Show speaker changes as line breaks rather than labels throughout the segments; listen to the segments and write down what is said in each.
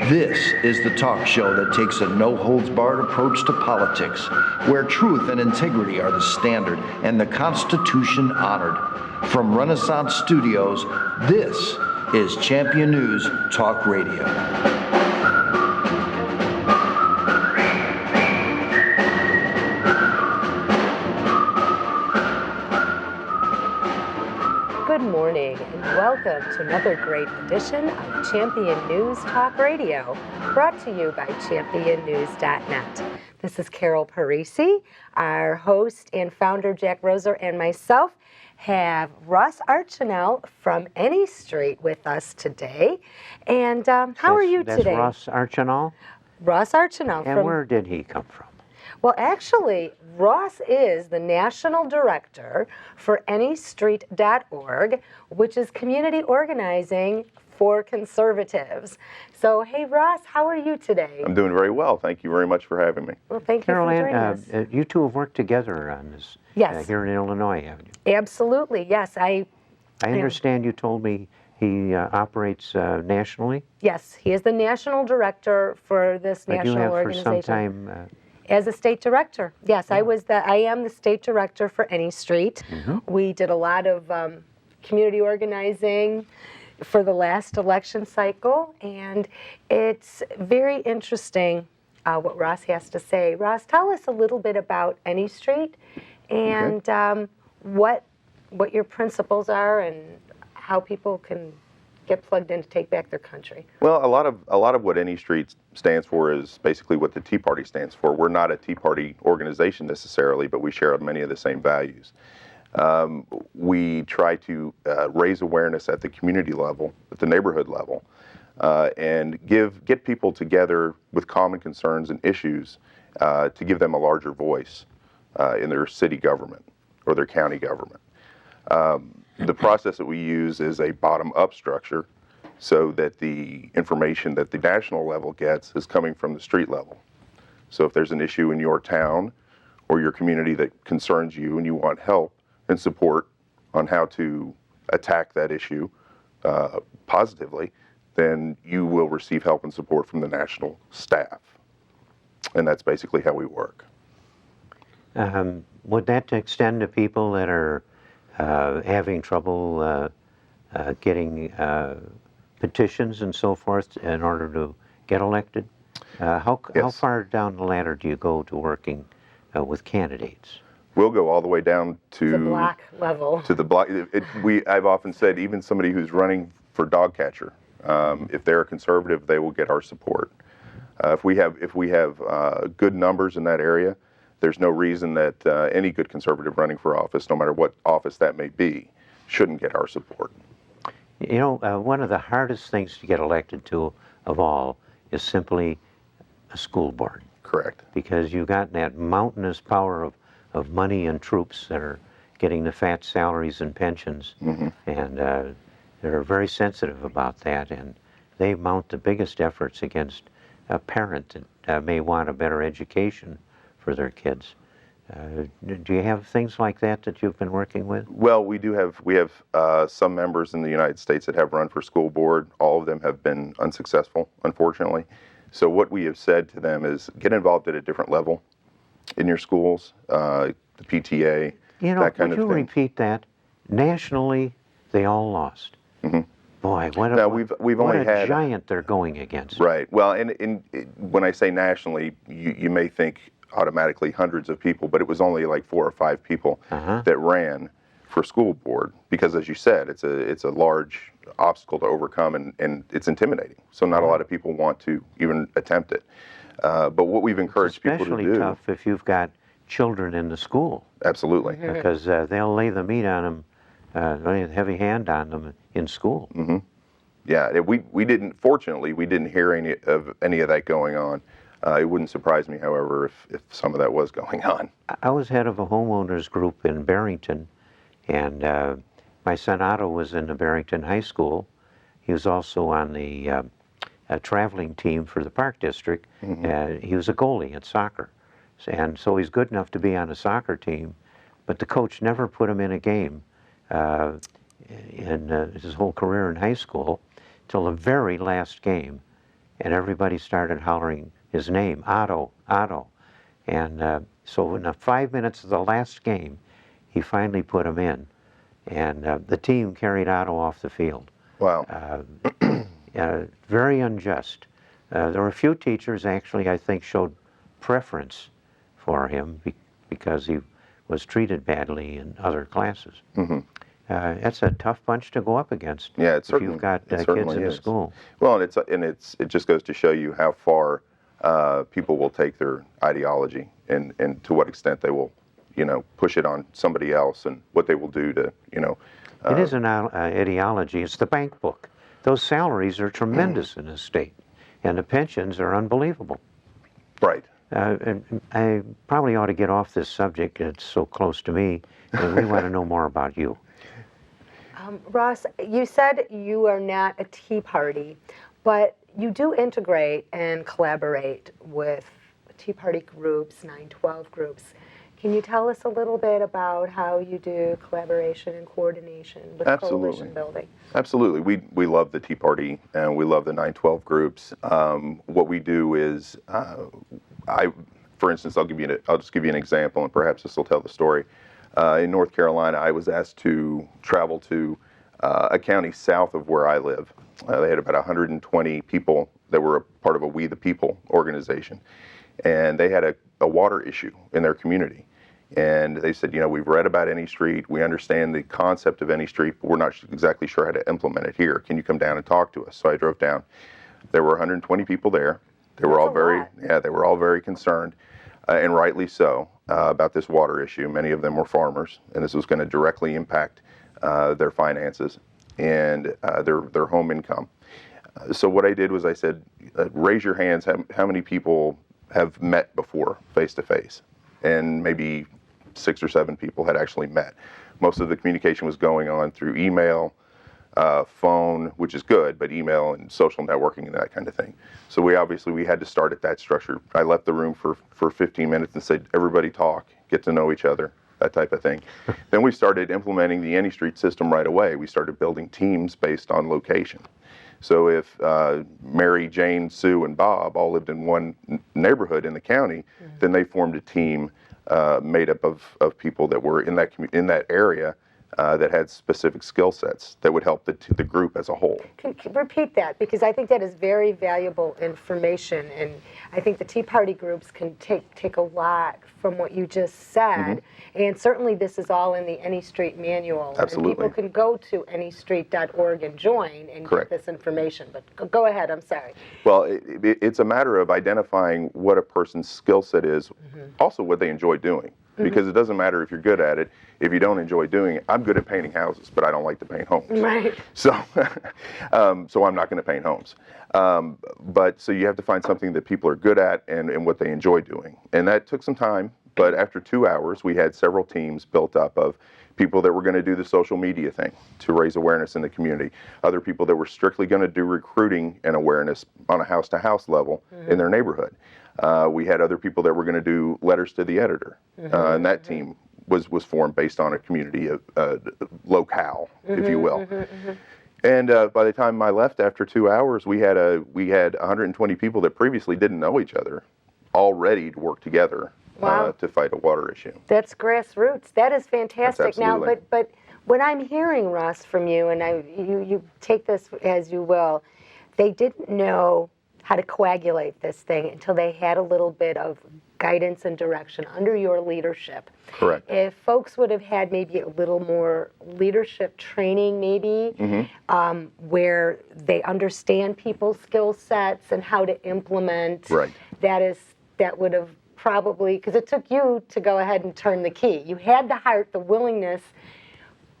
This is the talk show that takes a no-holds-barred approach to politics, where truth and integrity are the standard and the Constitution honored. From Renaissance Studios, this is Champion News Talk Radio.
Good morning and welcome to another great edition of Champion News Talk Radio, brought to you by championnews.net. This is Carol Parisi. Our host and founder, Jack Roser, and myself have Ross Archinal from AnyStreet with us today. And how are you today?
That's Ross Archinal?
Ross Archinal.
And where did he come from?
Well, actually, Ross is the National Director for AnyStreet.org, which is community organizing for conservatives. So, hey, Ross, how are you today?
I'm doing very well. Thank you very much for having me.
Well, thank you for joining us.
You two have worked together on this here in Illinois, haven't you?
Absolutely, yes. I
understand you told me he operates nationally?
Yes, he is the National Director for this national organization.
But you have for some time...
As a state director, yes, yeah. I am the state director for AnyStreet. Mm-hmm. We did a lot of community organizing for the last election cycle, and it's very interesting what Ross has to say. Ross, tell us a little bit about AnyStreet and what your principles are and how people can get plugged in to take back their country.
Well, a lot of what AnyStreet stands for is basically what the Tea Party stands for. We're not a Tea Party organization necessarily, but we share many of the same values. We try to raise awareness at the community level, at the neighborhood level, and get people together with common concerns and issues to give them a larger voice in their city government or their county government. The process that we use is a bottom-up structure so that the information that the national level gets is coming from the street level. So if there's an issue in your town or your community that concerns you and you want help and support on how to attack that issue positively, then you will receive help and support from the national staff. And that's basically how we work.
Would that extend to people that are having trouble getting petitions and so forth in order to get elected? How far down the ladder do you go to working with candidates?
We'll go all the way down to
the block level.
To the block. I've often said even somebody who's running for dog catcher, if they're a conservative, they will get our support. If we have good numbers in that area, there's no reason that any good conservative running for office, no matter what office that may be, shouldn't get our support.
You know, one of the hardest things to get elected to of all is simply a school board.
Correct. Because
you've got that mountainous power of money and troops that are getting the fat salaries and pensions, and they're very sensitive about that, and they mount the biggest efforts against a parent that may want a better education for their kids. Do you have things like that you've been working with?
Well, we have some members in the United States that have run for school board. All of them have been unsuccessful, unfortunately. So what we have said to them is get involved at a different level in your schools, the PTA, that kind of thing.
Would you repeat that? Nationally, they all lost. Mm-hmm. Boy, what a giant they're going against.
Right. Well, and when I say nationally, you may think automatically hundreds of people, but it was only like 4 or 5 people that ran for school board because, as you said, it's a large obstacle to overcome and it's intimidating. So not a lot of people want to even attempt it. But what we've encouraged people to do...
It's especially tough if you've got children in the school.
Absolutely.
Because they'll lay the meat on them, lay a heavy hand on them in school.
Mm-hmm. Yeah, we didn't, fortunately, we didn't hear any of that going on. It wouldn't surprise me, however, if some of that was going on.
I was head of a homeowners group in Barrington, and my son Otto was in the Barrington High School. He was also on the traveling team for the Park District. He was a goalie at soccer. And so he's good enough to be on a soccer team, but the coach never put him in a game in his whole career in high school till the very last game, and everybody started hollering his name, Otto, Otto. And so in the 5 minutes of the last game, he finally put him in, and the team carried Otto off the field.
Wow.
Very unjust. There were a few teachers actually, I think, showed preference for him because he was treated badly in other classes. That's a tough bunch to go up against.
Yeah,
if you've got kids in the school.
Well, and it just goes to show you how far people will take their ideology and to what extent they will, push it on somebody else and what they will do to,
It isn't ideology, it's the bank book. Those salaries are tremendous in this state, and the pensions are unbelievable.
Right.
And I probably ought to get off this subject. It's so close to me, and we want to know more about you.
Ross, you said you are not a Tea Party, but you do integrate and collaborate with Tea Party groups, 912 groups. Can you tell us a little bit about how you do collaboration and coordination with coalition building?
Absolutely. We love the Tea Party and we love the 912 groups. What we do is, for instance, I'll just give you an example, and perhaps this will tell the story. In North Carolina, I was asked to travel to a county south of where I live. They had about 120 people that were a part of a We the People organization, and they had a water issue in their community. And they said, we've read about AnyStreet, we understand the concept of AnyStreet, but we're not exactly sure how to implement it here. Can you come down and talk to us? So I drove down. There were 120 people there. They were all very concerned, and rightly so, about this water issue. Many of them were farmers, and this was going to directly impact their finances and their home income. So what I did was I said, raise your hands, how many people have met before face to face? And maybe 6 or 7 people had actually met. Most of the communication was going on through email, phone, which is good, but email and social networking and that kind of thing. So we had to start at that structure. I left the room for 15 minutes and said, everybody talk, get to know each other, that type of thing. Then we started implementing the AnyStreet system right away. We started building teams based on location. So if Mary, Jane, Sue, and Bob all lived in one neighborhood in the county, then they formed a team made up of people that were in that area that had specific skill sets that would help the group as a whole.
Repeat that, because I think that is very valuable information, and I think the Tea Party groups can take a lot from what you just said, and certainly this is all in the AnyStreet manual.
Absolutely.
And people can go to anystreet.org and join and
Correct.
get this information, but go ahead, I'm sorry.
Well, it's a matter of identifying what a person's skill set is, also what they enjoy doing. Because it doesn't matter if you're good at it, if you don't enjoy doing it. I'm good at painting houses, but I don't like to paint homes.
Right.
So, so I'm not going to paint homes. But so you have to find something that people are good at and what they enjoy doing. And that took some time, but after 2 hours, we had several teams built up of people that were going to do the social media thing to raise awareness in the community, other people that were strictly going to do recruiting and awareness on a house-to-house level in their neighborhood. We had other people that were going to do letters to the editor, and that team was formed based on a community locale, if you will. And by the time I left after 2 hours, we had 120 people that previously didn't know each other, all ready to work together to fight a water issue.
That's grassroots. That is fantastic.
Absolutely.
Now, but what I'm hearing, Ross, from you, and you take this as you will, they didn't know how to coagulate this thing until they had a little bit of guidance and direction under your leadership.
Correct.
If folks would have had maybe a little more leadership training, maybe, where they understand people's skill sets and how to implement,
Right.
that would have probably, because it took you to go ahead and turn the key. You had the heart, the willingness,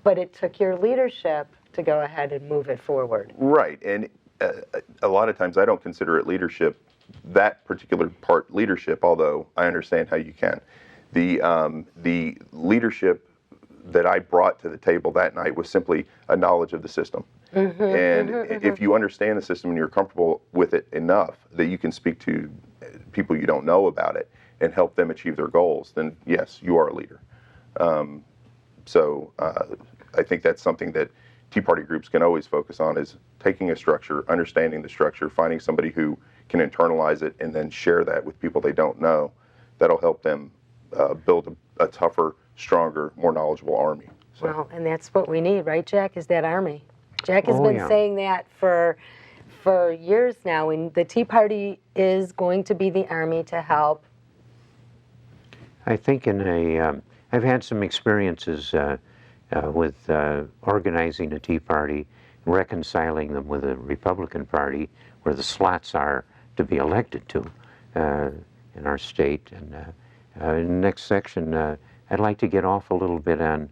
but it took your leadership to go ahead and move it forward.
Right. And a lot of times I don't consider it leadership, that particular part leadership, although I understand how you can. The leadership that I brought to the table that night was simply a knowledge of the system. And if you understand the system and you're comfortable with it enough that you can speak to people you don't know about it and help them achieve their goals, then yes, you are a leader. So I think that's something that Tea Party groups can always focus on is taking a structure, understanding the structure, finding somebody who can internalize it, and then share that with people they don't know. That'll help them build a tougher, stronger, more knowledgeable army. So.
Well, and that's what we need, right, Jack, is that army. Jack has
Oh,
been
yeah.
saying that for years now, and the Tea Party is going to be the army to help.
I think I've had some experiences with organizing a Tea Party, reconciling them with the Republican Party, where the slots are to be elected to in our state. And in the next section, I'd like to get off a little bit on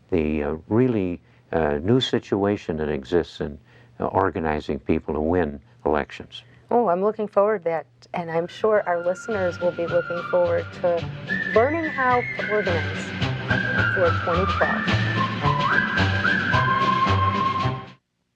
the really new situation that exists in organizing people to win elections.
Oh, I'm looking forward to that, and I'm sure our listeners will be looking forward to learning how to organize for 2012.